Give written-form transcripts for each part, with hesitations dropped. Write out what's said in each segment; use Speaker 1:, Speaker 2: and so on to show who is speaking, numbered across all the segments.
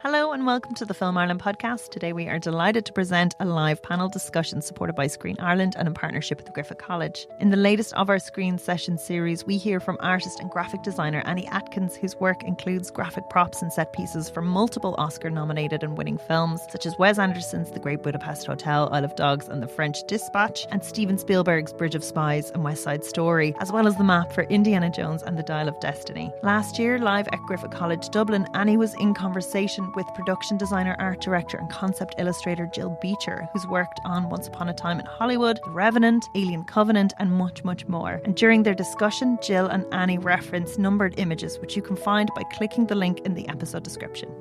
Speaker 1: Hello and welcome to the Film Ireland podcast. Today we are delighted to present a live panel discussion supported by Screen Ireland and in partnership with Griffith College. In the latest of our Screen Session series, we hear from artist and graphic designer Annie Atkins, whose work includes graphic props and set pieces for multiple Oscar-nominated and winning films, such as Wes Anderson's The Great Budapest Hotel, Isle of Dogs and The French Dispatch, and Steven Spielberg's Bridge of Spies and West Side Story, as well as the map for Indiana Jones and the Dial of Destiny. Last year, live at Griffith College, Dublin, Annie was in conversation with production designer, art director and concept illustrator Jill Beecher, who's worked on Once Upon a Time in Hollywood, The Revenant, Alien Covenant and much, much more. And during their discussion, Jill and Annie reference numbered images, which you can find by clicking the link in the episode description.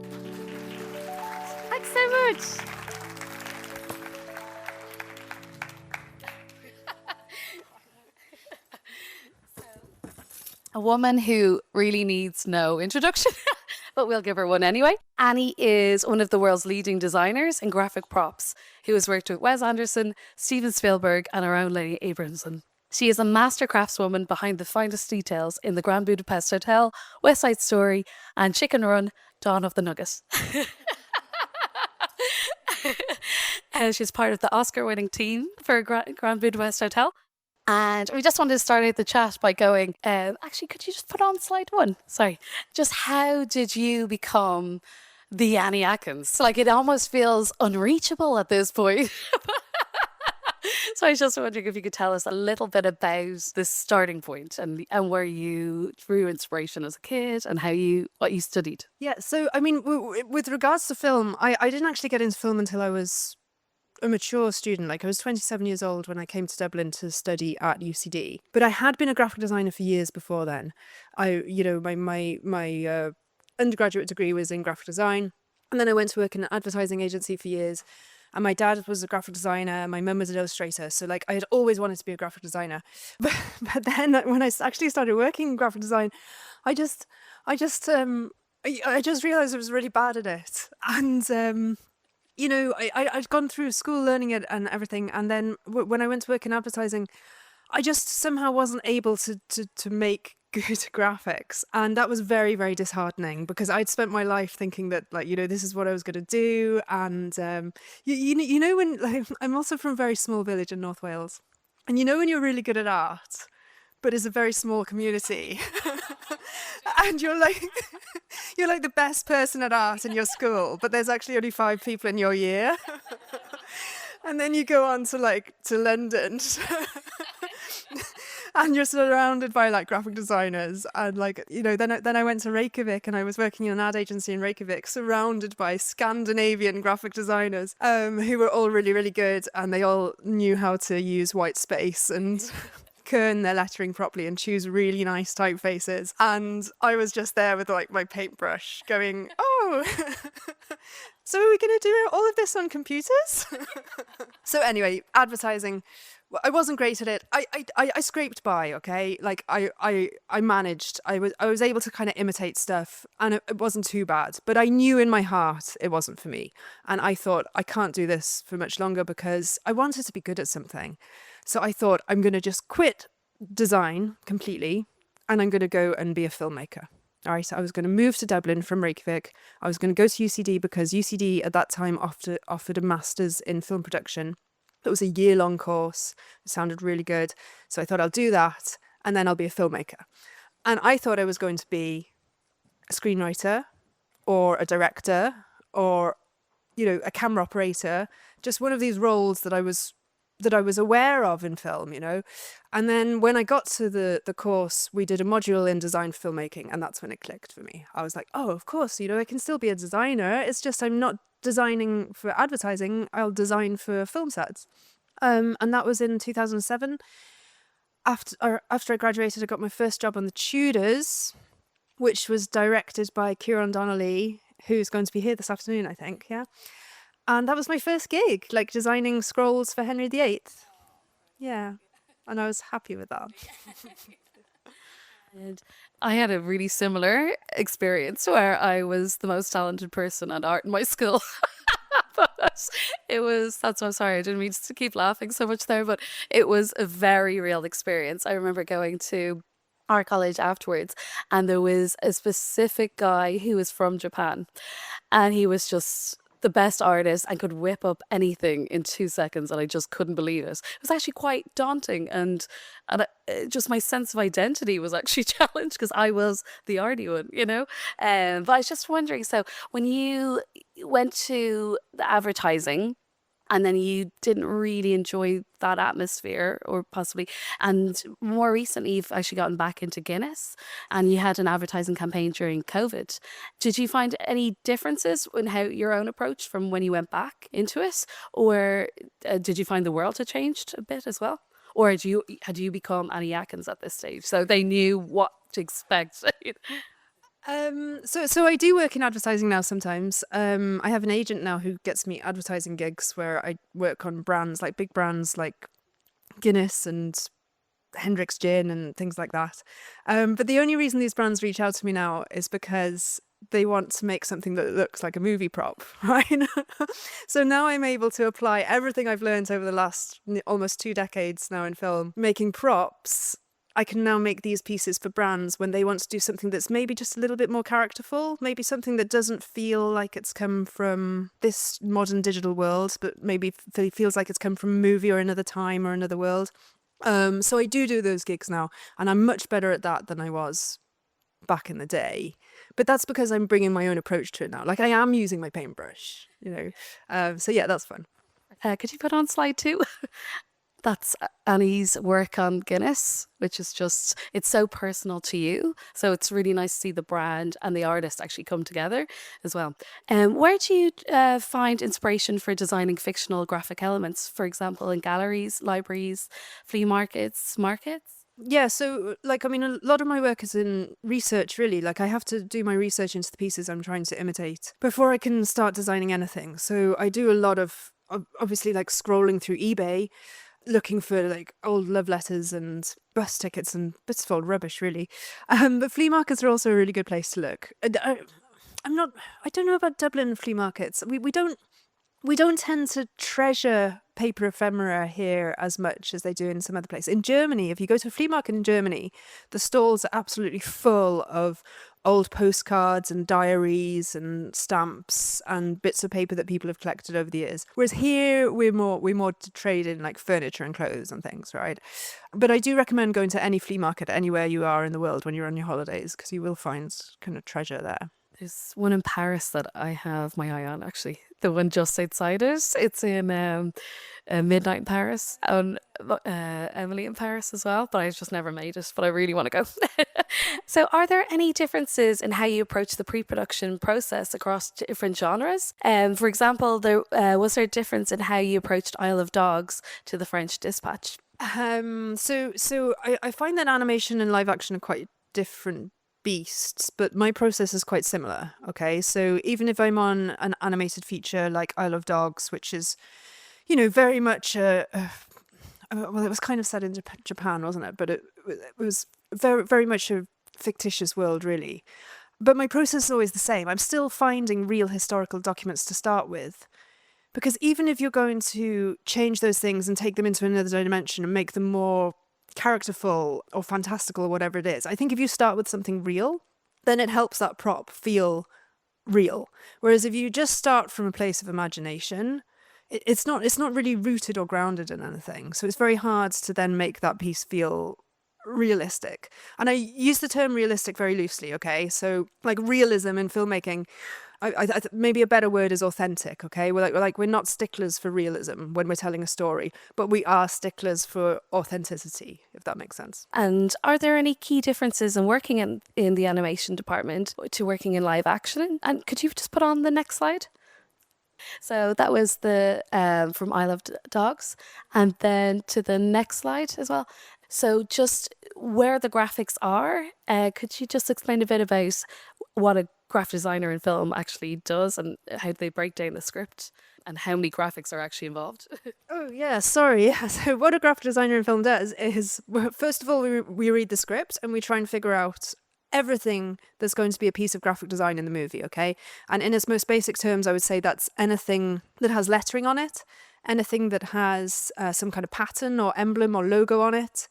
Speaker 2: Thanks so much. A woman who really needs no introduction, but we'll give her one anyway. Annie is one of the world's leading designers in graphic props who has worked with Wes Anderson, Steven Spielberg and our own Lady Abramson. She is a master craftswoman behind the finest details in the Grand Budapest Hotel, West Side Story and Chicken Run, Dawn of the Nugget. She's part of the Oscar-winning team for Grand Budapest Hotel. And we just wanted to start out the chat by going, actually, could you just put on slide one? Sorry. Just how did you become the Annie Atkins? Like, it almost feels unreachable at this point. So I was just wondering if you could tell us a little bit about this starting point and where you drew inspiration as a kid and what you studied.
Speaker 3: Yeah, so, I mean, with regards to film, I didn't actually get into film until I was a mature student. Like, I was 27 years old when I came to Dublin to study at UCD, but I had been a graphic designer for years before then. My undergraduate degree was in graphic design, and then I went to work in an advertising agency for years. And my dad was a graphic designer, my mum was an illustrator, so like I had always wanted to be a graphic designer. But then when I actually started working in graphic design, I just realized I was really bad at it. And I'd gone through school learning it and everything, and then when I went to work in advertising, I just somehow wasn't able to make good graphics, and that was very, very disheartening because I'd spent my life thinking that, like, this is what I was going to do. And when, like, I'm also from a very small village in North Wales, and when you're really good at art but it's a very small community and you're like the best person at art in your school, but there's actually only 5 people in your year. And then you go on to London and you're surrounded by like graphic designers, and then I went to Reykjavik and I was working in an ad agency in Reykjavik, surrounded by Scandinavian graphic designers who were all really, really good, and they all knew how to use white space and kern their lettering properly and choose really nice typefaces. And I was just there with like my paintbrush going, oh, so are we going to do all of this on computers? So anyway, advertising, I wasn't great at it. I scraped by, okay? Like I managed. I was able to kind of imitate stuff, and it wasn't too bad. But I knew in my heart it wasn't for me. And I thought, I can't do this for much longer because I wanted to be good at something. So I thought, I'm going to just quit design completely and I'm going to go and be a filmmaker. All right, so I was going to move to Dublin from Reykjavik. I was going to go to UCD because UCD at that time offered a master's in film production. It was a year-long course. It sounded really good. So I thought I'll do that and then I'll be a filmmaker. And I thought I was going to be a screenwriter or a director or, a camera operator, just one of these roles that I was aware of in film, And then when I got to the course, we did a module in design for filmmaking, and that's when it clicked for me. I was like, oh, of course, I can still be a designer. It's just I'm not designing for advertising. I'll design for film sets. And that was in 2007. After I graduated, I got my first job on The Tudors, which was directed by Ciarán Donnelly, who's going to be here this afternoon, I think, yeah. And that was my first gig, like designing scrolls for Henry VIII. Yeah, and I was happy with that.
Speaker 2: And I had a really similar experience where I was the most talented person at art in my school. But that's so sorry, I didn't mean to keep laughing so much there, but it was a very real experience. I remember going to art college afterwards, and there was a specific guy who was from Japan, and he was just the best artist and could whip up anything in 2 seconds, and I just couldn't believe it. It was actually quite daunting, just my sense of identity was actually challenged because I was the arty one, you know. But I was just wondering, so when you went to the advertising, and then you didn't really enjoy that atmosphere, or possibly, and more recently you've actually gotten back into Guinness, and you had an advertising campaign during COVID. Did you find any differences in how your own approach from when you went back into it, or did you find the world had changed a bit as well, or had you become Annie Atkins at this stage, so they knew what to expect?
Speaker 3: So I do work in advertising now sometimes. I have an agent now who gets me advertising gigs where I work on brands, like big brands like Guinness and Hendrick's Gin and things like that. But the only reason these brands reach out to me now is because they want to make something that looks like a movie prop, right? So now I'm able to apply everything I've learned over the last almost 2 decades now in film, making props. I can now make these pieces for brands when they want to do something that's maybe just a little bit more characterful, maybe something that doesn't feel like it's come from this modern digital world, but maybe feels like it's come from a movie or another time or another world. So I do those gigs now, and I'm much better at that than I was back in the day. But that's because I'm bringing my own approach to it now. Like, I am using my paintbrush, you know. So yeah, that's fun.
Speaker 2: Could you put on slide 2? That's Annie's work on Guinness, which is just, it's so personal to you. So it's really nice to see the brand and the artist actually come together as well. Where do you find inspiration for designing fictional graphic elements, for example, in galleries, libraries, flea markets?
Speaker 3: Yeah, so like, I mean, a lot of my work is in research, really. Like, I have to do my research into the pieces I'm trying to imitate before I can start designing anything. So I do a lot of, obviously, like scrolling through eBay, looking for like old love letters and bus tickets and bits of old rubbish, really. But flea markets are also a really good place to look. I don't know about Dublin flea markets. We don't tend to treasure paper ephemera here as much as they do in some other places. In Germany, if you go to a flea market in Germany, the stalls are absolutely full of old postcards and diaries and stamps and bits of paper that people have collected over the years. Whereas here we're more to trade in like furniture and clothes and things, right? But I do recommend going to any flea market anywhere you are in the world when you're on your holidays, because you will find kind of treasure there.
Speaker 2: There's one in Paris that I have my eye on, actually. The one just outside it. It's in Midnight in Paris, and Emily in Paris as well, but I just never made it, but I really want to go. So are there any differences in how you approach the pre-production process across different genres? For example, was there a difference in how you approached Isle of Dogs to the French Dispatch?
Speaker 3: So I find that animation and live action are quite different beasts, but my process is quite similar. Okay, so even if I'm on an animated feature like Isle of Dogs, which is, you know, very much well, it was kind of set in Japan, wasn't it? But it was very, very much a fictitious world, really. But my process is always the same. I'm still finding real historical documents to start with, because even if you're going to change those things and take them into another dimension and make them more characterful or fantastical or whatever it is, I think if you start with something real, then it helps that prop feel real. Whereas if you just start from a place of imagination, it's not really rooted or grounded in anything. So it's very hard to then make that piece feel realistic. And I use the term realistic very loosely, okay? So like realism in filmmaking, I maybe a better word is authentic, okay? We're not sticklers for realism when we're telling a story, but we are sticklers for authenticity, if that makes sense.
Speaker 2: And are there any key differences in working in the animation department to working in live action? And could you just put on the next slide? So that was the from Isle of Dogs, and then to the next slide as well. So just where the graphics are, could you just explain a bit about what a graphic designer in film actually does and how they break down the script and how many graphics are actually involved?
Speaker 3: Oh, yeah, sorry. Yeah. So what a graphic designer in film does is, first of all, we read the script and we try and figure out everything that's going to be a piece of graphic design in the movie, okay? And in its most basic terms, I would say that's anything that has lettering on it, anything that has some kind of pattern or emblem or logo on it,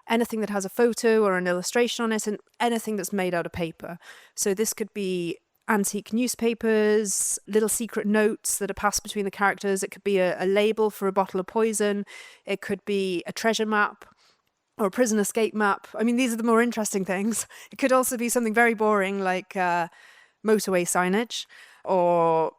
Speaker 3: anything that has a photo or an illustration on it, and anything that's made out of paper. So this could be antique newspapers, little secret notes that are passed between the characters. It could be a label for a bottle of poison. It could be a treasure map or a prison escape map. I mean, these are the more interesting things. It could also be something very boring like motorway signage or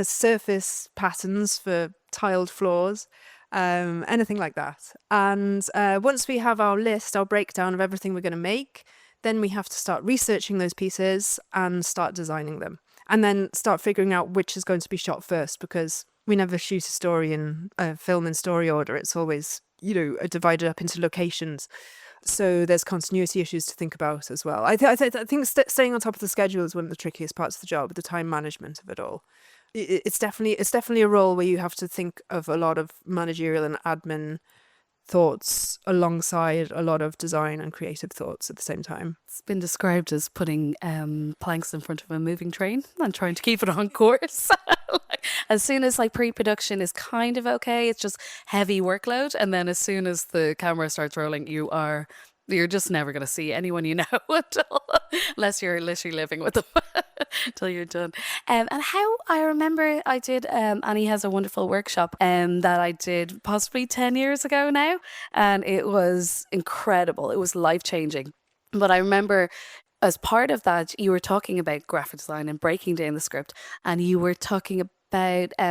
Speaker 3: surface patterns for tiled floors, anything like that. And once we have our list, our breakdown of everything we're going to make, then we have to start researching those pieces and start designing them. And then start figuring out which is going to be shot first, because we never shoot a story in a film in story order. It's always, divided up into locations. So there's continuity issues to think about as well. I think staying on top of the schedule is one of the trickiest parts of the job, the time management of it all. It's definitely a role where you have to think of a lot of managerial and admin thoughts alongside a lot of design and creative thoughts at the same time.
Speaker 2: It's been described as putting planks in front of a moving train and trying to keep it on course. As soon as pre-production is kind of okay, it's just heavy workload, and then as soon as the camera starts rolling, you're just never going to see anyone unless you're literally living with them till you're done. And how I remember I did, Annie has a wonderful workshop that I did possibly 10 years ago now, and it was incredible. It was life-changing. But I remember as part of that, you were talking about graphic design and breaking down the script, and you were talking about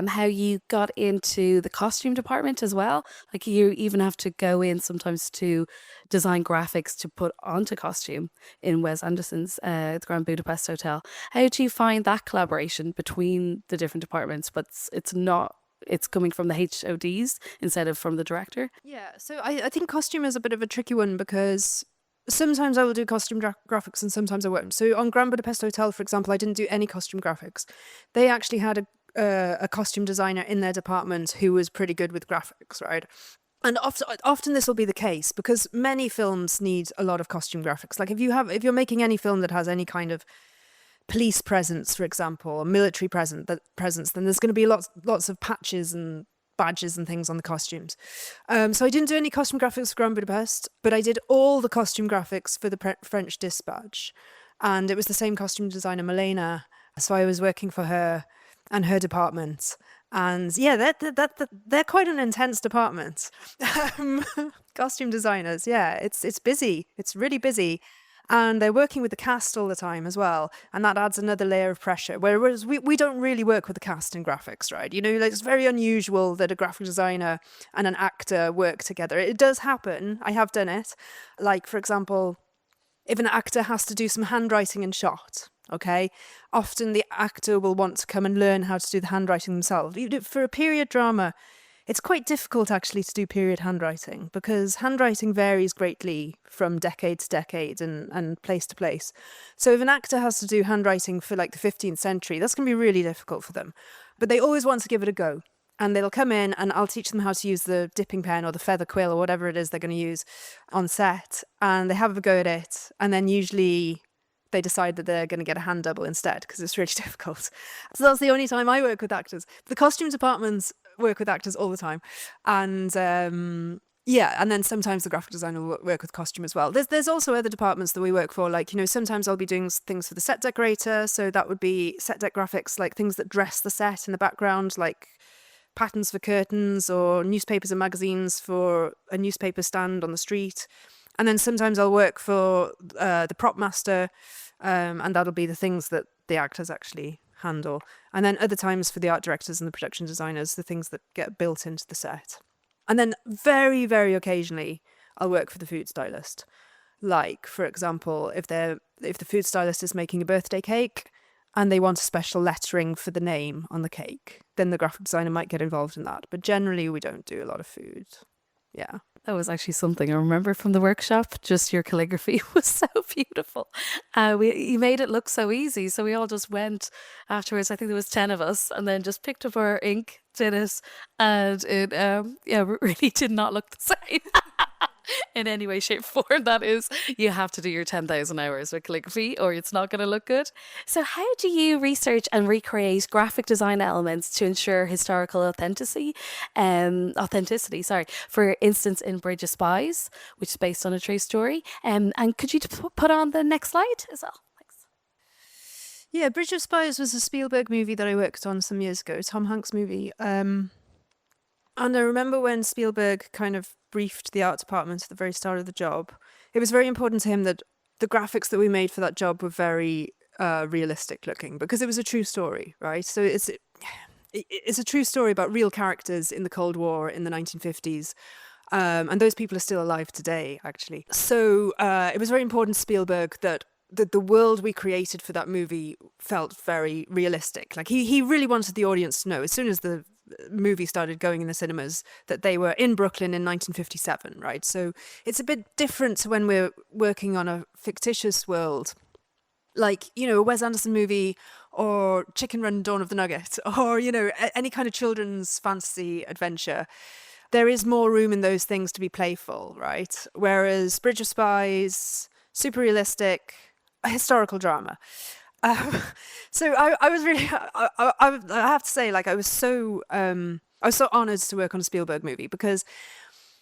Speaker 2: how you got into the costume department as well. You even have to go in sometimes to design graphics to put onto costume in Wes Anderson's the Grand Budapest Hotel. How do you find that collaboration between the different departments, but it's coming from the HODs instead of from the director?
Speaker 3: Yeah, so I think costume is a bit of a tricky one, because sometimes I will do costume graphics and sometimes I won't. So on Grand Budapest Hotel, for example, I didn't do any costume graphics. They actually had a costume designer in their department who was pretty good with graphics, right? And often this will be the case, because many films need a lot of costume graphics. If you're making any film that has any kind of police presence, for example, or military presence, then there's going to be lots of patches and badges and things on the costumes. So I didn't do any costume graphics for Grand Budapest, but I did all the costume graphics for the French Dispatch. And it was the same costume designer, Milena. So I was working for her and her department. And yeah, they're quite an intense department. Costume designers, yeah, it's busy. It's really busy. And they're working with the cast all the time as well. And that adds another layer of pressure. Whereas we don't really work with the cast in graphics, right? It's very unusual that a graphic designer and an actor work together. It does happen. I have done it. For example, if an actor has to do some handwriting in shot, okay, often the actor will want to come and learn how to do the handwriting themselves. For a period drama, it's quite difficult actually to do period handwriting, because handwriting varies greatly from decade to decade and place to place. So if an actor has to do handwriting for the 15th century, that's going to be really difficult for them. But they always want to give it a go. And they'll come in and I'll teach them how to use the dipping pen or the feather quill or whatever it is they're going to use on set. And they have a go at it. And then usually they decide that they're going to get a hand double instead, because it's really difficult. So that's the only time I work with actors. The costume departments work with actors all the time. And and then sometimes the graphic designer will work with costume as well. There's also other departments that we work for, sometimes I'll be doing things for the set decorator. So that would be set deck graphics, things that dress the set in the background, patterns for curtains or newspapers and magazines for a newspaper stand on the street. And then sometimes I'll work for the prop master, and that'll be the things that the actors actually handle. And then other times for the art directors and the production designers, the things that get built into the set. And then very, very occasionally, I'll work for the food stylist. For example, if the food stylist is making a birthday cake and they want a special lettering for the name on the cake, then the graphic designer might get involved in that. But generally, we don't do a lot of food. Yeah.
Speaker 2: That was actually something I remember from the workshop. Just your calligraphy was so beautiful. You made it look so easy. So we all just went afterwards. I think there was 10 of us, and then just picked up our ink, did it, and it really did not look the same. in any way, shape, form. That is, you have to do your 10,000 hours with calligraphy or it's not going to look good. So, how do you research and recreate graphic design elements to ensure historical authenticity? Sorry, for instance, in Bridge of Spies, which is based on a true story. And could you put on the next slide as well? Thanks.
Speaker 3: Yeah, Bridge of Spies was a Spielberg movie that I worked on some years ago, Tom Hanks movie. And I remember when Spielberg kind of briefed the art department at the very start of the job, it was very important to him that the graphics that we made for that job were very realistic looking, because it was a true story, right? So it's a true story about real characters in the Cold War in the 1950s. And those people are still alive today, actually. So it was very important to Spielberg that the world we created for that movie felt very realistic. Like he really wanted the audience to know, as soon as the movie started going in the cinemas, that they were in Brooklyn in 1957, right? So it's a bit different to when we're working on a fictitious world, like, you know, a Wes Anderson movie or Chicken Run Dawn of the Nugget, or, you know, any kind of children's fantasy adventure. There is more room in those things to be playful, right? Whereas Bridge of Spies, super realistic, a historical drama. So I was really, I have to say, like, I was so honoured to work on a Spielberg movie, because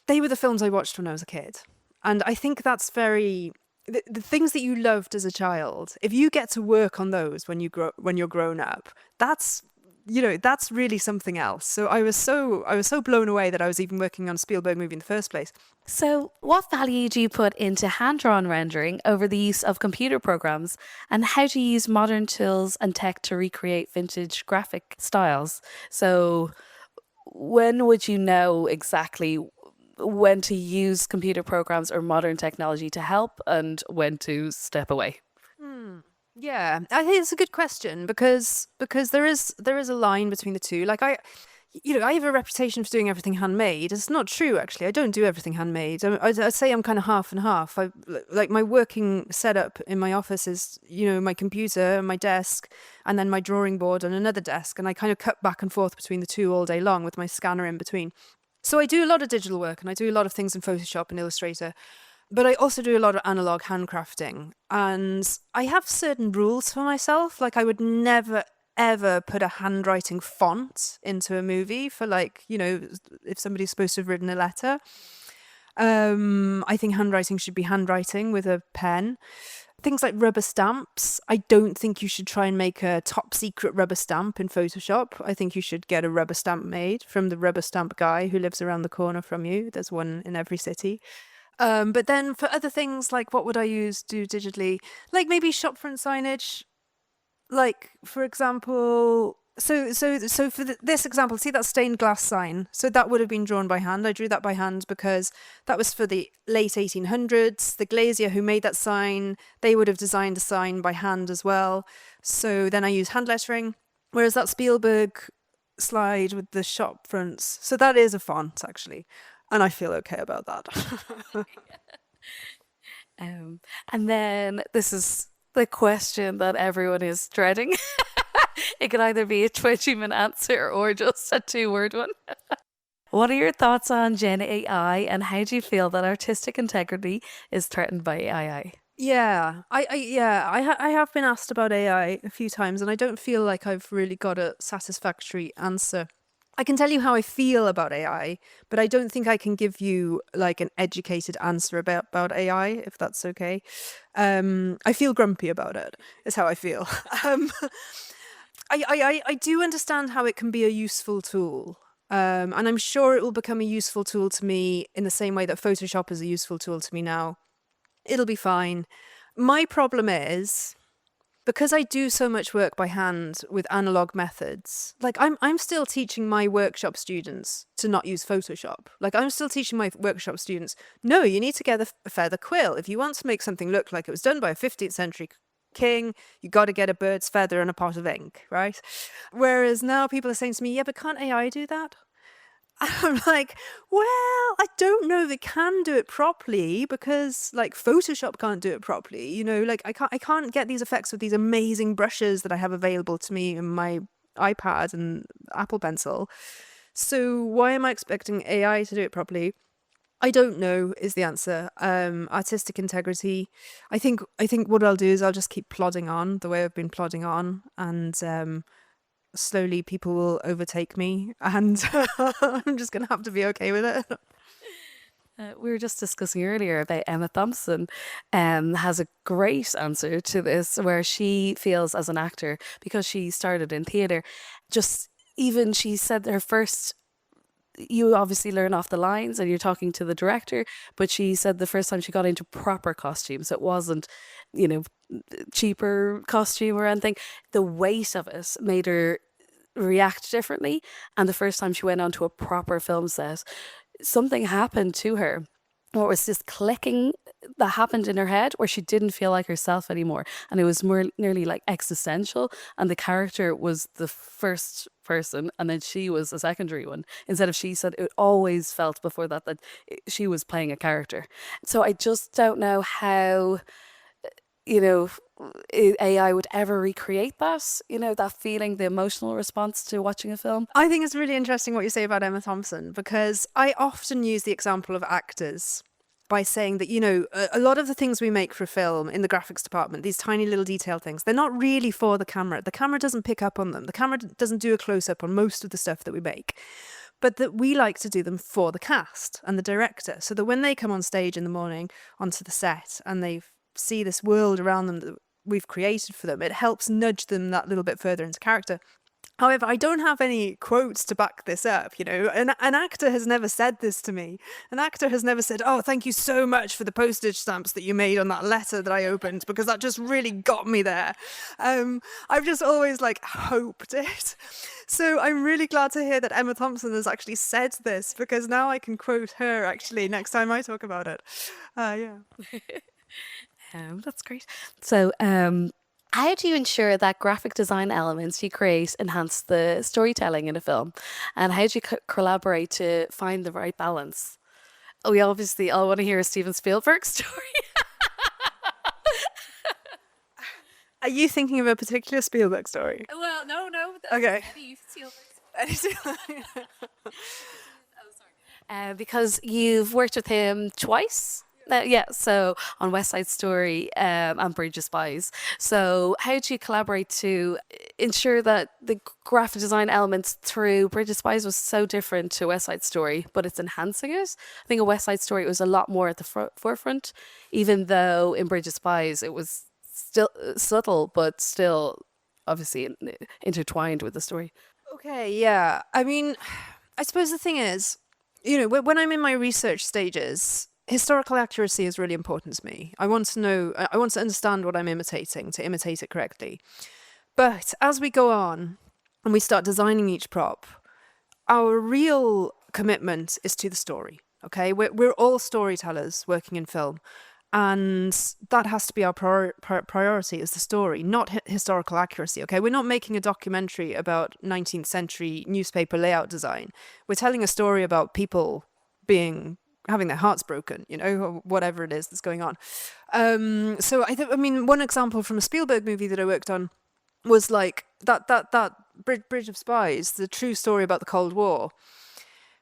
Speaker 3: they were the films I watched when I was a kid. And I think that's very, the things that you loved as a child, if you get to work on those when you're grown up, that's, you know, that's really something else. So I was so blown away that I was even working on a Spielberg movie in the first place.
Speaker 2: So, what value do you put into hand-drawn rendering over the use of computer programs, and how do you use modern tools and tech to recreate vintage graphic styles? So, when would you know exactly when to use computer programs or modern technology to help, and when to step away?
Speaker 3: Yeah, I think it's a good question, because there is a line between the two. Like, I have a reputation for doing everything handmade. It's not true, actually. I don't do everything handmade. I'd say I'm kind of half and half. Like, my working setup in my office is, you know, my computer, my desk, and then my drawing board on another desk. And I kind of cut back and forth between the two all day long with my scanner in between. So I do a lot of digital work, and I do a lot of things in Photoshop and Illustrator. But I also do a lot of analog handcrafting, and I have certain rules for myself. Like, I would never, ever put a handwriting font into a movie for, like, you know, if somebody's supposed to have written a letter. I think handwriting should be handwriting with a pen. Things like rubber stamps, I don't think you should try and make a top secret rubber stamp in Photoshop. I think you should get a rubber stamp made from the rubber stamp guy who lives around the corner from you. There's one in every city. But then for other things, like, what would I do digitally? Like, maybe shopfront signage. Like, for example, so for this example, see that stained glass sign? So that would have been drawn by hand. I drew that by hand because that was for the late 1800s. The glazier who made that sign, they would have designed a sign by hand as well. So then I used hand lettering. Whereas that Spielberg slide with the shop fronts, so that is a font, actually. And I feel okay about that.
Speaker 2: And then this is the question that everyone is dreading. It could either be a 20-minute answer or just a 2-word one. What are your thoughts on Gen AI, and how do you feel that artistic integrity is threatened by AI?
Speaker 3: Yeah, I have been asked about AI a few times, and I don't feel like I've really got a satisfactory answer. I can tell you how I feel about AI, but I don't think I can give you, like, an educated answer about AI, if that's okay. I feel grumpy about it, is how I feel. I do understand how it can be a useful tool. And I'm sure it will become a useful tool to me in the same way that Photoshop is a useful tool to me now. It'll be fine. My problem is, because I do so much work by hand with analog methods, like, I'm still teaching my workshop students to not use Photoshop. Like, I'm still teaching my workshop students, no, you need to get a feather quill. If you want to make something look like it was done by a 15th century king, you got to get a bird's feather and a pot of ink, right? Whereas now people are saying to me, yeah, but can't AI do that? I'm like, well, I don't know if it can do it properly, because, like, Photoshop can't do it properly. You know, like, I can't get these effects with these amazing brushes that I have available to me in my iPad and Apple Pencil. So why am I expecting AI to do it properly? I don't know is the answer. Artistic integrity. I think what I'll do is I'll just keep plodding on the way I've been plodding on, and slowly people will overtake me, and I'm just gonna have to be okay with it.
Speaker 2: We were just discussing earlier about Emma Thompson has a great answer to this, where she feels as an actor, because she started in theatre, just even she said her first, you obviously learn off the lines and you're talking to the director, but she said the first time she got into proper costumes, it wasn't, you know, cheaper costume or anything. The weight of it made her react differently. And the first time she went onto a proper film set, something happened to her, or it was this clicking that happened in her head where she didn't feel like herself anymore, and it was more nearly like existential, and the character was the first person and then she was a secondary one, instead of, she said it always felt before that she was playing a character. So I just don't know how, you know, AI would ever recreate that, you know, that feeling, the emotional response to watching a film.
Speaker 3: I think it's really interesting what you say about Emma Thompson, because I often use the example of actors by saying that, you know, a lot of the things we make for film in the graphics department, these tiny little detail things, they're not really for the camera. The camera doesn't pick up on them. The camera doesn't do a close-up on most of the stuff that we make. But that we like to do them for the cast and the director, so that when they come on stage in the morning onto the set and they see this world around them that we've created for them, it helps nudge them that little bit further into character. However, I don't have any quotes to back this up. You know, an actor has never said this to me. An actor has never said, "Oh, thank you so much for the postage stamps that you made on that letter that I opened, because that just really got me there." I've just always like hoped it. So I'm really glad to hear that Emma Thompson has actually said this, because now I can quote her actually next time I talk about it. Yeah.
Speaker 2: That's great. So, how do you ensure that graphic design elements you create enhance the storytelling in a film? And how do you collaborate to find the right balance? Oh, we obviously all want to hear a Steven Spielberg story.
Speaker 3: Are you thinking of a particular Spielberg story?
Speaker 2: Well, no.
Speaker 3: Okay.
Speaker 2: Because you've worked with him twice. Yeah, so on West Side Story and Bridge of Spies. So how do you collaborate to ensure that the graphic design elements through Bridge of Spies was so different to West Side Story, but it's enhancing it? I think in West Side Story it was a lot more at the forefront, even though in Bridge of Spies it was still subtle, but still obviously intertwined with the story.
Speaker 3: Okay, yeah. I mean, I suppose the thing is, you know, when I'm in my research stages, historical accuracy is really important to me. I want to know, I want to understand what I'm imitating, to imitate it correctly. But as we go on and we start designing each prop, our real commitment is to the story, okay? We're all storytellers working in film. And that has to be our priority, is the story, not historical accuracy, okay? We're not making a documentary about 19th century newspaper layout design. We're telling a story about people having their hearts broken, you know, or whatever it is that's going on. So I mean, one example from a Spielberg movie that I worked on was like that Bridge of Spies, the true story about the Cold War.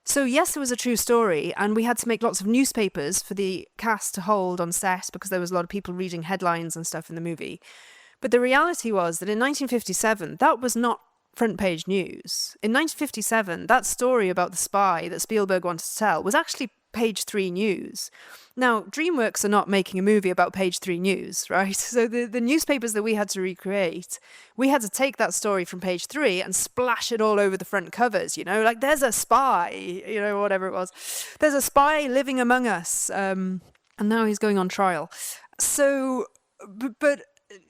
Speaker 3: So yes, it was a true story, and we had to make lots of newspapers for the cast to hold on set, because there was a lot of people reading headlines and stuff in the movie. But the reality was that in 1957, that was not front page news. In 1957, that story about the spy that Spielberg wanted to tell was actually page 3 news. Now, DreamWorks are not making a movie about page 3 news, right? So the newspapers that we had to recreate, we had to take that story from page 3 and splash it all over the front covers, you know, like there's a spy, you know, whatever it was. There's a spy living among us, and now he's going on trial. So, but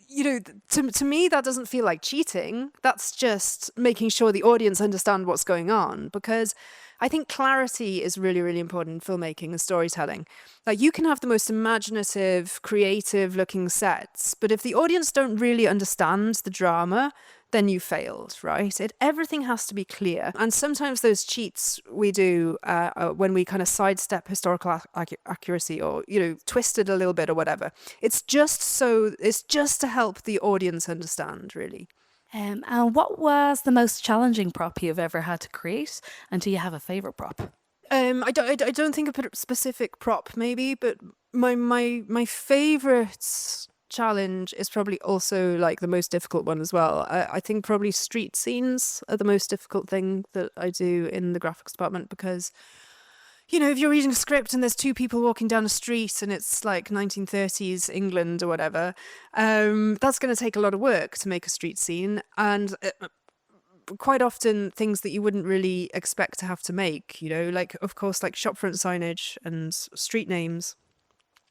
Speaker 3: you know, to me, that doesn't feel like cheating. That's just making sure the audience understand what's going on, because I think clarity is really, really important in filmmaking and storytelling. Like, you can have the most imaginative, creative looking sets, but if the audience don't really understand the drama, then you failed, right? Everything has to be clear. And sometimes those cheats we do when we kind of sidestep historical accuracy, or, you know, twist it a little bit or whatever. It's just to help the audience understand, really.
Speaker 2: And what was the most challenging prop you've ever had to create? And do you have a favourite prop?
Speaker 3: I don't think a specific prop maybe, but my favorite challenge is probably also like the most difficult one as well. I think probably street scenes are the most difficult thing that I do in the graphics department, because if you're reading a script and there's two people walking down a street and it's like 1930s England or whatever, that's going to take a lot of work to make a street scene. And quite often things that you wouldn't really expect to have to make, like, of course, like shopfront signage and street names,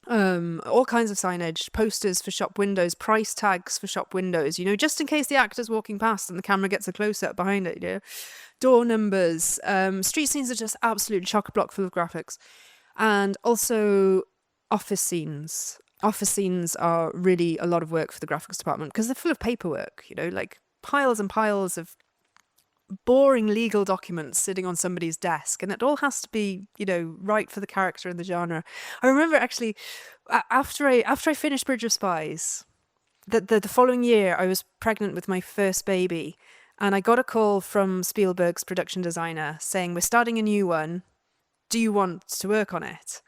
Speaker 3: all kinds of signage, posters for shop windows, price tags for shop windows, just in case the actor's walking past and the camera gets a close-up behind it, door numbers. Street scenes are just absolutely chock-a-block full of graphics. And also office scenes. Office scenes are really a lot of work for the graphics department because they're full of paperwork, like piles and piles of boring legal documents sitting on somebody's desk, and it all has to be right for the character and the genre. I remember actually after I finished Bridge of Spies, the following year I was pregnant with my first baby, and I got a call from Spielberg's production designer saying, we're starting a new one, do you want to work on it?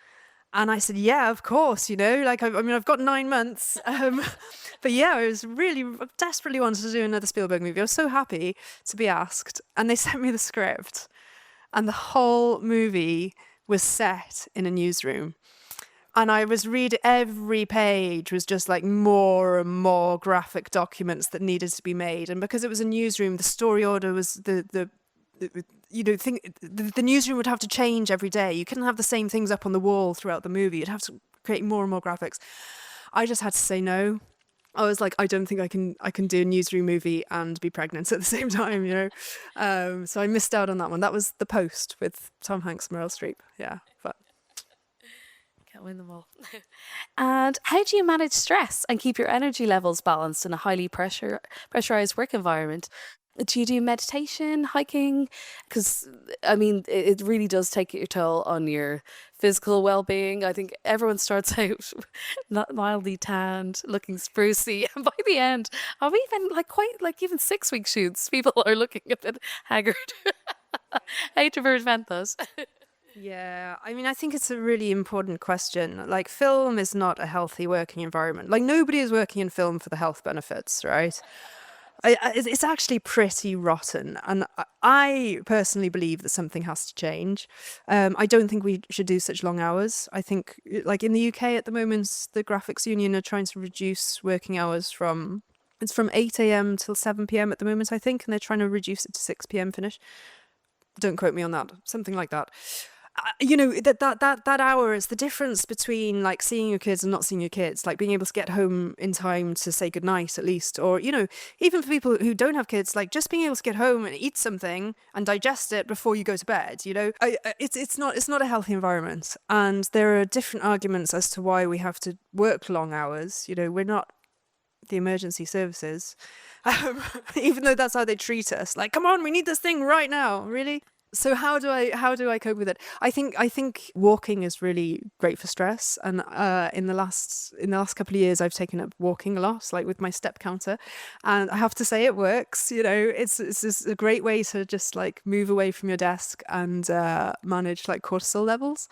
Speaker 3: And I said, yeah, of course, like, I mean, I've got 9 months. But yeah, I was really desperately wanted to do another Spielberg movie. I was so happy to be asked. And they sent me the script. And the whole movie was set in a newsroom. And I was reading, every page was just like more and more graphic documents that needed to be made. And because it was a newsroom, the story order was the newsroom would have to change every day. You couldn't have the same things up on the wall throughout the movie. You'd have to create more and more graphics. I just had to say no. I was like, I don't think I can do a newsroom movie and be pregnant at the same time, So I missed out on that one. That was The Post with Tom Hanks and Meryl Streep. Yeah, but
Speaker 2: can't win them all. And how do you manage stress and keep your energy levels balanced in a highly pressurized work environment? Do you do meditation, hiking? Because, I mean, it really does take your toll on your physical well-being. I think everyone starts out not mildly tanned, looking sprucey, and by the end of even 6-week shoots, people are looking a bit haggard. I hate to prevent those.
Speaker 3: yeah, I mean, I think it's a really important question. Like, film is not a healthy working environment. Like, nobody is working in film for the health benefits, right? It's actually pretty rotten, and I personally believe that something has to change. I don't think we should do such long hours. I think, like in the UK at the moment, the Graphics Union are trying to reduce working hours from 8 a.m. till 7 p.m. at the moment, I think, and they're trying to reduce it to 6 p.m. finish. Don't quote me on that. Something like that. That hour is the difference between like seeing your kids and not seeing your kids, like being able to get home in time to say goodnight at least, or even for people who don't have kids, like just being able to get home and eat something and digest it before you go to bed. It's not a healthy environment, and there are different arguments as to why we have to work long hours. We're not the emergency services, even though that's how they treat us. Like, come on, we need this thing right now. Really? So how do I cope with it? I think walking is really great for stress, and in the last couple of years I've taken up walking a lot, like with my step counter, and I have to say it works. It's just a great way to just like move away from your desk and manage like cortisol levels.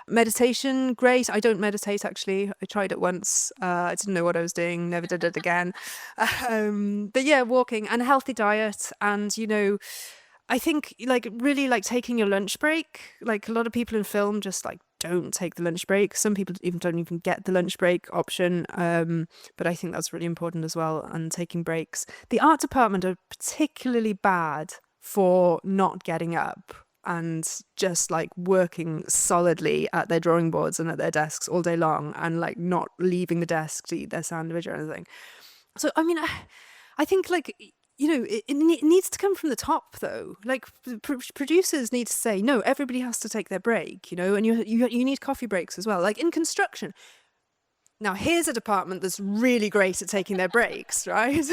Speaker 3: Meditation, great. I don't meditate actually. I tried it once. I didn't know what I was doing. Never did it again. But yeah, walking and a healthy diet, and I think like really like taking your lunch break. Like a lot of people in film just like don't take the lunch break. Some people don't even get the lunch break option. But I think that's really important as well. And taking breaks. The art department are particularly bad for not getting up and just like working solidly at their drawing boards and at their desks all day long, and like not leaving the desk to eat their sandwich or anything. So I mean, I think like, it needs to come from the top, though. Like, producers need to say, no, everybody has to take their break, and you need coffee breaks as well. Like, in construction. Now, here's a department that's really great at taking their breaks, right?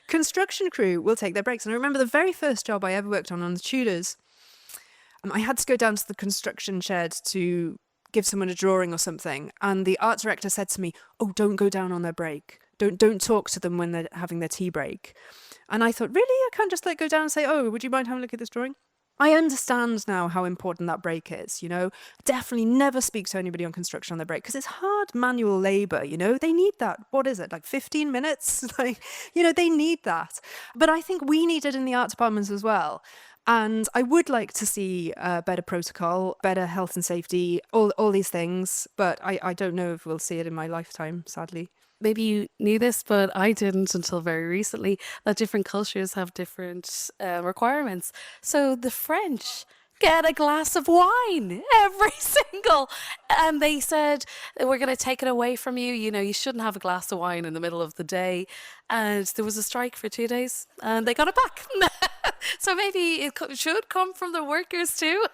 Speaker 3: Construction crew will take their breaks. And I remember the very first job I ever worked on the Tudors, I had to go down to the construction shed to give someone a drawing or something. And the art director said to me, oh, don't go down on their break. Don't talk to them when they're having their tea break. And I thought, really? I can't just like go down and say, oh, would you mind having a look at this drawing? I understand now how important that break is, Definitely never speak to anybody on construction on their break because it's hard manual labor, They need that. What is it, like 15 minutes? They need that. But I think we need it in the art departments as well. And I would like to see better protocol, better health and safety, all these things. But I don't know if we'll see it in my lifetime, sadly.
Speaker 2: Maybe you knew this, but I didn't until very recently, that different cultures have different requirements. So the French get a glass of wine every single, and they said, we're going to take it away from you. You shouldn't have a glass of wine in the middle of the day. And there was a strike for 2 days and they got it back. So maybe it should come from the workers too.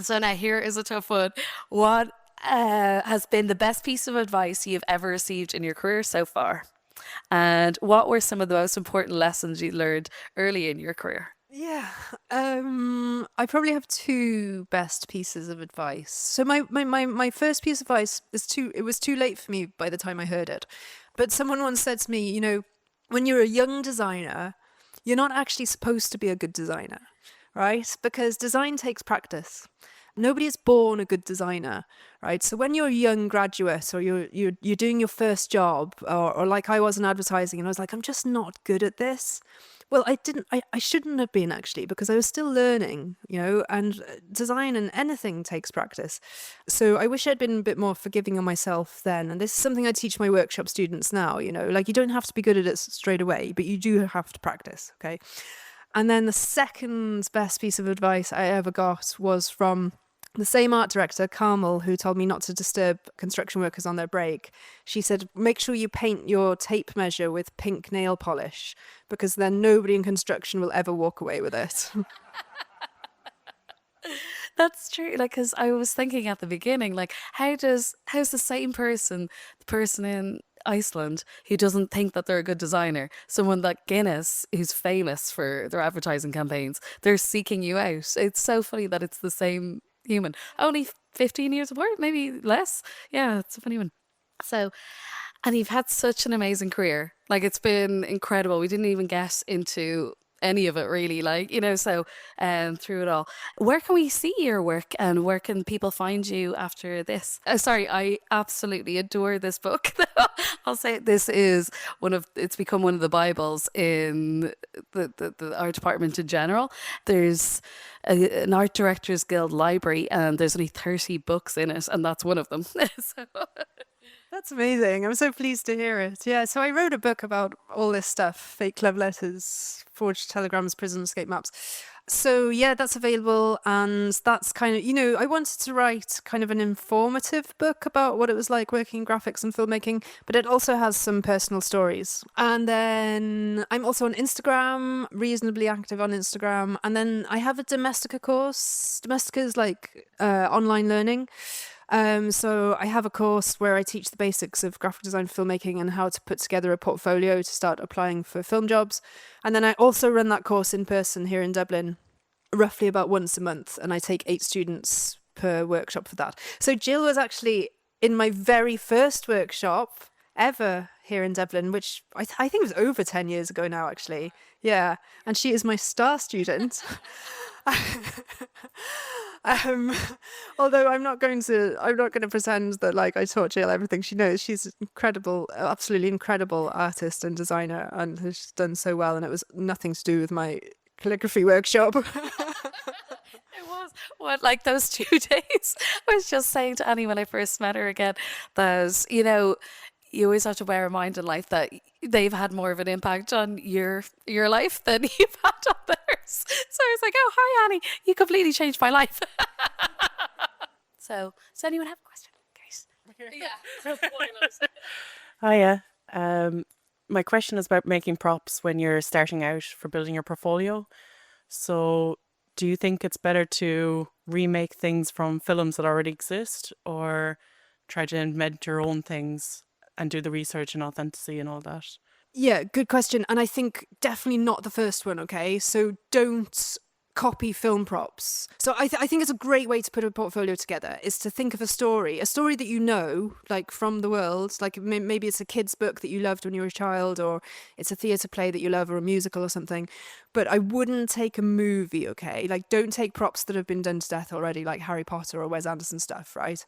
Speaker 2: So now here is a tough one. What has been the best piece of advice you've ever received in your career so far? And what were some of the most important lessons you learned early in your career?
Speaker 3: Yeah, I probably have two best pieces of advice. So my first piece of advice it was too late for me by the time I heard it. But someone once said to me, when you're a young designer, you're not actually supposed to be a good designer, right? Because design takes practice. Nobody is born a good designer, right? So when you're a young graduate or you're doing your first job, or like I was in advertising, and I was like, I'm just not good at this. Well, I shouldn't have been actually, because I was still learning, and design and anything takes practice. So I wish I'd been a bit more forgiving on myself then. And this is something I teach my workshop students now, like you don't have to be good at it straight away, but you do have to practice, okay? And then the second best piece of advice I ever got was from the same art director, Carmel, who told me not to disturb construction workers on their break. She said, make sure you paint your tape measure with pink nail polish, because then nobody in construction will ever walk away with it.
Speaker 2: That's true. Like, because I was thinking at the beginning, like, how's the same person, the person in Iceland who doesn't think that they're a good designer, someone like Guinness who's famous for their advertising campaigns, they're seeking you out. It's so funny that it's the same human, only 15 years apart, maybe less. Yeah, it's a funny one. So, and you've had such an amazing career. Like, it's been incredible. We didn't even get into any of it really, so through it all. Where can we see your work and where can people find you after this? Sorry, I absolutely adore this book. I'll say it's become one of the Bibles in the art department in general. There's an Art Directors Guild library and there's only 30 books in it, and that's one of them. So.
Speaker 3: That's amazing. I'm so pleased to hear it. Yeah, so I wrote a book about all this stuff: fake love letters, forged telegrams, prison escape maps. So yeah, that's available, and that's kind of, I wanted to write kind of an informative book about what it was like working in graphics and filmmaking, but it also has some personal stories. And then I'm also on Instagram, reasonably active on Instagram, and then I have a Domestika course. Domestika is like online learning. So I have a course where I teach the basics of graphic design filmmaking and how to put together a portfolio to start applying for film jobs. And then I also run that course in person here in Dublin, roughly about once a month. And I take 8 students per workshop for that. So Jill was actually in my very first workshop ever here in Dublin, which I think was over 10 years ago now, actually. Yeah. And she is my star student. Although I'm not going to pretend that like I taught Jill everything she knows. She's an incredible, absolutely incredible artist and designer, and has done so well. And it was nothing to do with my calligraphy workshop.
Speaker 2: It was like those 2 days. I was just saying to Annie when I first met her again that you always have to bear in mind in life that they've had more of an impact on your life than you've had on theirs. So I was like, oh, hi, Annie. You completely changed my life. So, does anyone have a question?
Speaker 4: Yeah. Hiya. My question is about making props when you're starting out for building your portfolio. So do you think it's better to remake things from films that already exist, or try to invent your own things and do the research and authenticity and all that?
Speaker 3: Yeah, good question. And I think definitely not the first one, okay? So don't copy film props. So I think it's a great way to put a portfolio together, is to think of a story that you know, like from the world, like maybe it's a kid's book that you loved when you were a child, or it's a theatre play that you love, or a musical or something. But I wouldn't take a movie, okay? Like, don't take props that have been done to death already, like Harry Potter or Wes Anderson stuff, right?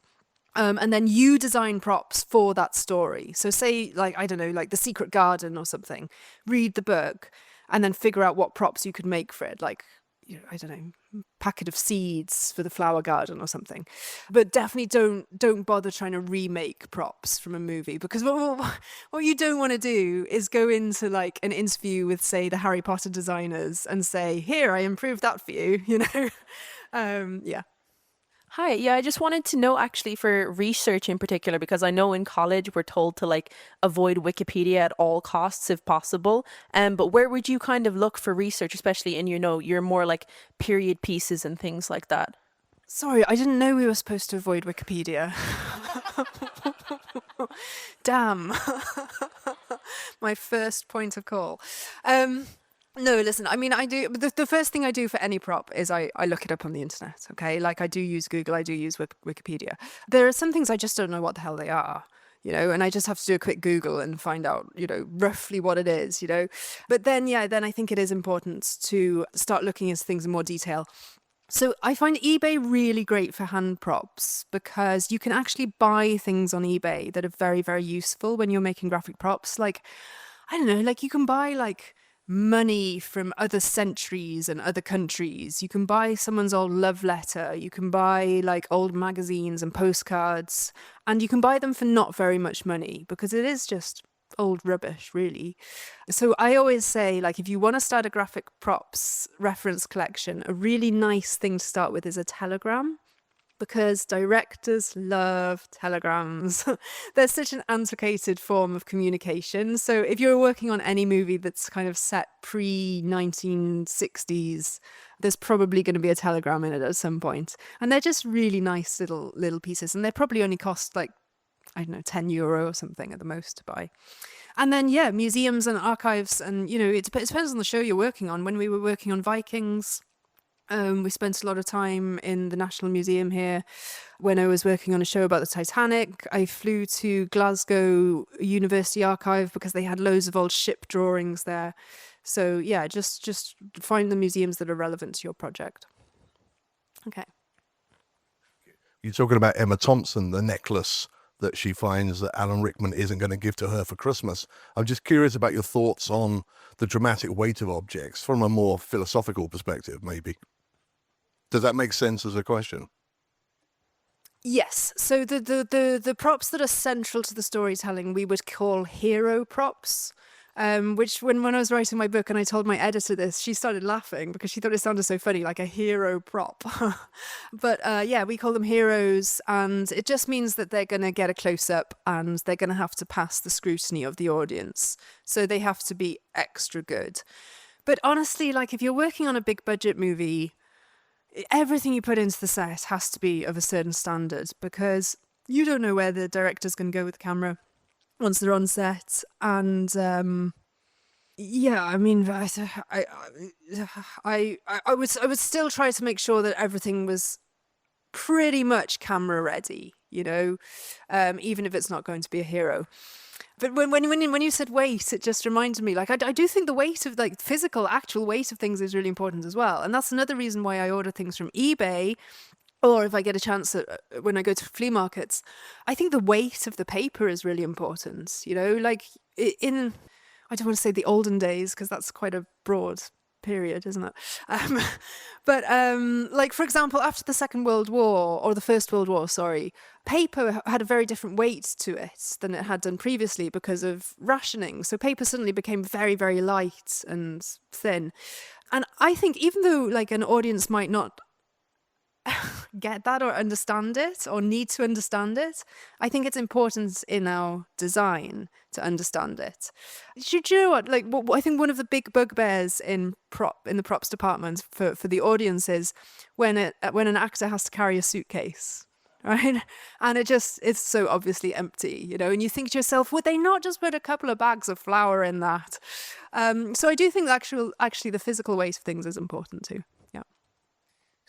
Speaker 3: And then you design props for that story. So say, like, I don't know, like The Secret Garden or something. Read the book and then figure out what props you could make for it. Like, you know, I don't know, packet of seeds for the flower garden or something. But definitely don't bother trying to remake props from a movie, because what you don't want to do is go into like an interview with, say, the Harry Potter designers and say, here, I improved that for you, you know? Yeah.
Speaker 5: Hi, yeah, I just wanted to know actually for research in particular, because I know in college we're told to like avoid Wikipedia at all costs if possible. But where would you kind of look for research, especially in, you know, your more like period pieces and things like that?
Speaker 3: Sorry, I didn't know we were supposed to avoid Wikipedia. Damn. My first point of call. No, listen, I mean, I do, the first thing I do for any prop is I look it up on the internet, okay? Like, I do use Google, I do use Wikipedia. There are some things I just don't know what the hell they are, you know, and I just have to do a quick Google and find out, you know, roughly what it is, you know? But then, yeah, then I think it is important to start looking into things in more detail. So I find eBay really great for hand props, because you can actually buy things on eBay that are very, very useful when you're making graphic props. Like, I don't know, like you can buy like money from other centuries and other countries. You can buy someone's old love letter. You can buy like old magazines and postcards, and you can buy them for not very much money, because it is just old rubbish, really. So I always say, like, if you want to start a graphic props reference collection, a really nice thing to start with is a telegram, because directors love telegrams. They're such an antiquated form of communication. So if you're working on any movie that's kind of set pre-1960s, there's probably going to be a telegram in it at some point. And they're just really nice little pieces. And they probably only cost like, I don't know, €10 or something at the most to buy. And then, yeah, museums and archives. And, you know, it depends on the show you're working on. When we were working on Vikings, we spent a lot of time in the National Museum here. When I was working on a show about the Titanic, I flew to Glasgow University Archive because they had loads of old ship drawings there. So yeah, just find the museums that are relevant to your project. Okay.
Speaker 6: You're talking about Emma Thompson, the necklace that she finds that Alan Rickman isn't going to give to her for Christmas. I'm just curious about your thoughts on the dramatic weight of objects from a more philosophical perspective, maybe. Does that make sense as a question?
Speaker 3: Yes. So the props that are central to the storytelling we would call hero props. Which when I was writing my book and I told my editor this, she started laughing because she thought it sounded so funny, like a hero prop. But yeah, we call them heroes, and it just means that they're going to get a close-up and they're going to have to pass the scrutiny of the audience. So they have to be extra good. But honestly, like if you're working on a big budget movie, everything you put into the set has to be of a certain standard, because you don't know where the director's going to go with the camera once they're on set. And yeah, I mean, I would still try to make sure that everything was pretty much camera ready, you know, even if it's not going to be a hero. But when you said weight, it just reminded me, like, I do think the weight of, like, physical, actual weight of things is really important as well. And that's another reason why I order things from eBay, or if I get a chance when I go to flea markets. I think the weight of the paper is really important, you know, like in, I don't want to say the olden days, because that's quite a broad period, isn't it? But like, for example, after the Second World War, or the First World War, sorry, paper had a very different weight to it than it had done previously because of rationing. So paper suddenly became very, very light and thin. And I think even though like an audience might not get that or understand it or need to understand it, I think it's important in our design to understand it. Do you know what? Like, I think one of the big bugbears in the props department for the audience is when an actor has to carry a suitcase, right? And it's so obviously empty, you know, and you think to yourself, would they not just put a couple of bags of flour in that? So I do think actually the physical weight of things is important too. Yeah.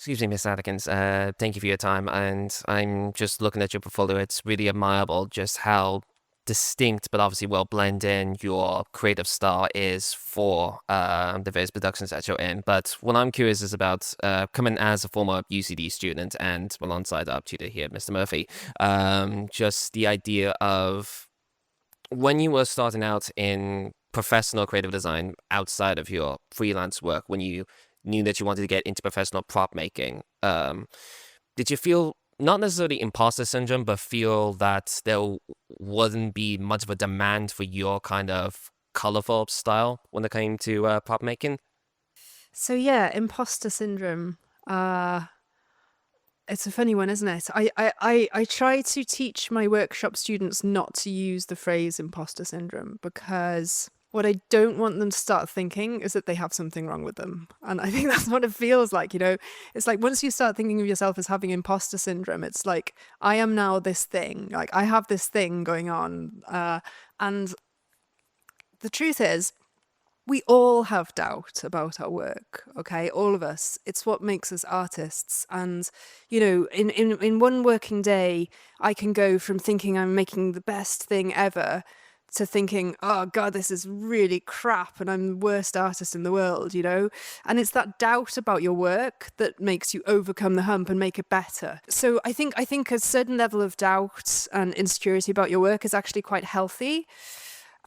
Speaker 7: Excuse me, Miss Atkins. Thank you for your time. And I'm just looking at your portfolio. It's really admirable just how distinct, but obviously well blend in your creative style is for the various productions that you're in. But what I'm curious is about coming as a former UCD student and alongside our tutor here, Mr. Murphy, just the idea of when you were starting out in professional creative design outside of your freelance work, when you knew that you wanted to get into professional prop making, did you feel not necessarily imposter syndrome, but feel that there wouldn't be much of a demand for your kind of colorful style when it came to prop making?
Speaker 3: So yeah, imposter syndrome. It's a funny one, isn't it? I try to teach my workshop students not to use the phrase imposter syndrome, because what I don't want them to start thinking is that they have something wrong with them. And I think that's what it feels like, It's like once you start thinking of yourself as having imposter syndrome, it's like, I am now this thing. Like, I have this thing going on. And the truth is, we all have doubt about our work, okay? All of us. It's what makes us artists. And, in one working day, I can go from thinking I'm making the best thing ever to thinking, oh God, this is really crap and I'm the worst artist in the world, And it's that doubt about your work that makes you overcome the hump and make it better. So I think a certain level of doubt and insecurity about your work is actually quite healthy.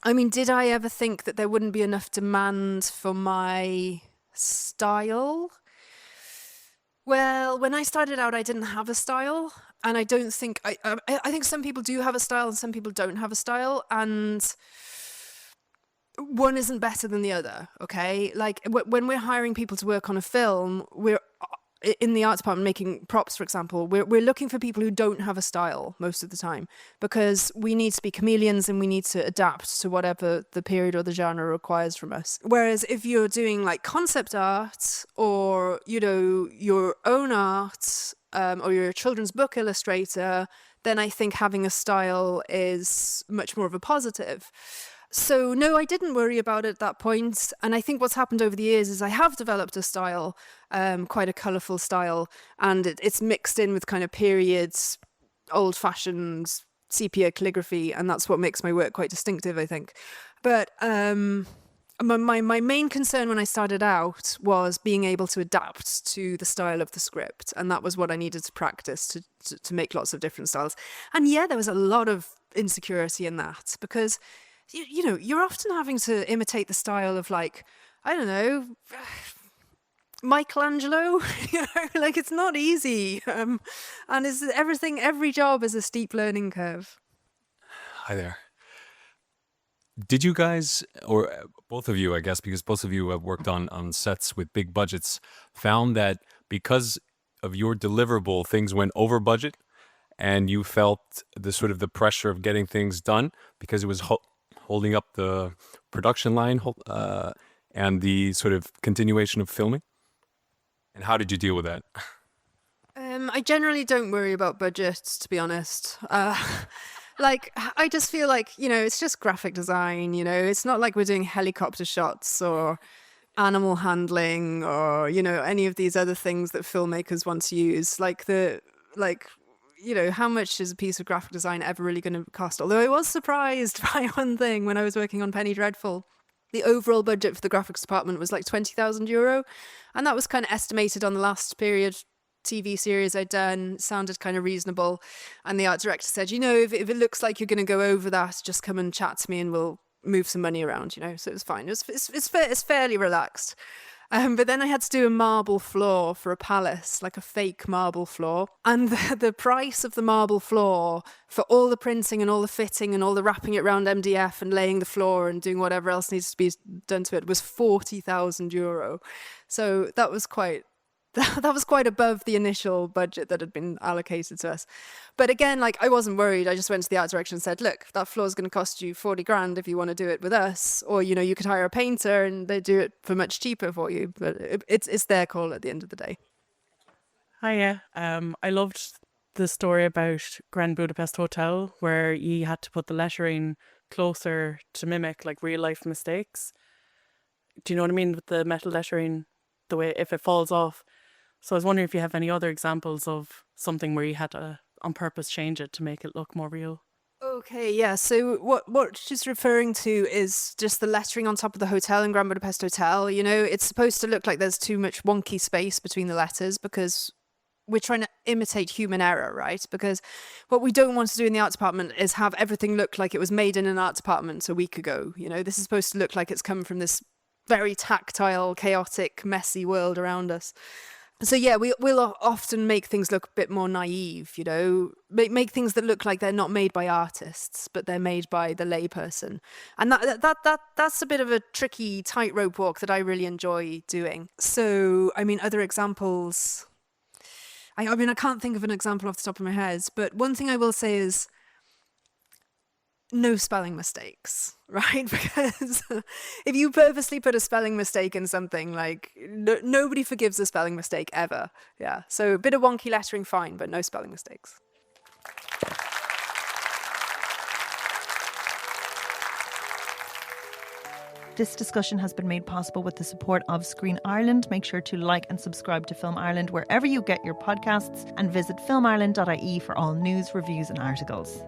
Speaker 3: I mean, did I ever think that there wouldn't be enough demand for my style? Well, when I started out, I didn't have a style. And I don't think, I think some people do have a style and some people don't have a style. And one isn't better than the other, okay? Like when we're hiring people to work on a film, we're in the art department making props, for example, we're looking for people who don't have a style most of the time, because we need to be chameleons and we need to adapt to whatever the period or the genre requires from us. Whereas if you're doing like concept art or, your own art, or you're a children's book illustrator, then I think having a style is much more of a positive. So no, I didn't worry about it at that point. And I think what's happened over the years is I have developed a style, quite a colourful style, and it's mixed in with kind of periods, old-fashioned sepia calligraphy, and that's what makes my work quite distinctive, I think. But my main concern when I started out was being able to adapt to the style of the script, and that was what I needed to practice to make lots of different styles. And yeah, there was a lot of insecurity in that, because you're often having to imitate the style of, like, I don't know, Michelangelo, like it's not easy. And every job is a steep learning curve.
Speaker 8: Hi there. Did you guys, or both of you, I guess, because both of you have worked on sets with big budgets, found that because of your deliverable, things went over budget, and you felt the pressure of getting things done because it was holding up the production line and the sort of continuation of filming? And how did you deal with that?
Speaker 3: I generally don't worry about budgets, to be honest. Like, I just feel like, it's just graphic design, it's not like we're doing helicopter shots or animal handling or, any of these other things that filmmakers want to use. How much is a piece of graphic design ever really going to cost? Although I was surprised by one thing when I was working on Penny Dreadful. The overall budget for the graphics department was like €20,000. And that was kind of estimated on the last period TV series I'd done. It sounded kind of reasonable. And the art director said, if it looks like you're going to go over that, just come and chat to me and we'll move some money around, So it was fine. It's fairly relaxed. But then I had to do a marble floor for a palace, like a fake marble floor. And the price of the marble floor for all the printing and all the fitting and all the wrapping it around MDF and laying the floor and doing whatever else needs to be done to it was €40,000. So that was quite above the initial budget that had been allocated to us. But again, I wasn't worried. I just went to the art direction and said, look, that floor is going to cost you 40 grand if you want to do it with us. Or, you could hire a painter and they do it for much cheaper for you. But it's their call at the end of the day.
Speaker 4: Hiya. I loved the story about Grand Budapest Hotel, where you had to put the lettering closer to mimic real life mistakes. Do you know what I mean with the metal lettering? The way if it falls off. So I was wondering if you have any other examples of something where you had to on purpose change it to make it look more real.
Speaker 3: Okay, yeah. So what she's referring to is just the lettering on top of the hotel in Grand Budapest Hotel. You know, it's supposed to look like there's too much wonky space between the letters because we're trying to imitate human error, right? Because what we don't want to do in the art department is have everything look like it was made in an art department a week ago. You know, this is supposed to look like it's come from this very tactile, chaotic, messy world around us. So yeah, we'll often make things look a bit more naive, you know, make things that look like they're not made by artists, but they're made by the layperson. And that's a bit of a tricky tightrope walk that I really enjoy doing. So, I mean, other examples, I mean, I can't think of an example off the top of my head, but one thing I will say is no spelling mistakes, right? Because if you purposely put a spelling mistake in something, like nobody forgives a spelling mistake ever. Yeah. So a bit of wonky lettering, fine, but no spelling mistakes.
Speaker 1: This discussion has been made possible with the support of Screen Ireland. Make sure to like and subscribe to Film Ireland wherever you get your podcasts and visit filmireland.ie for all news, reviews and articles.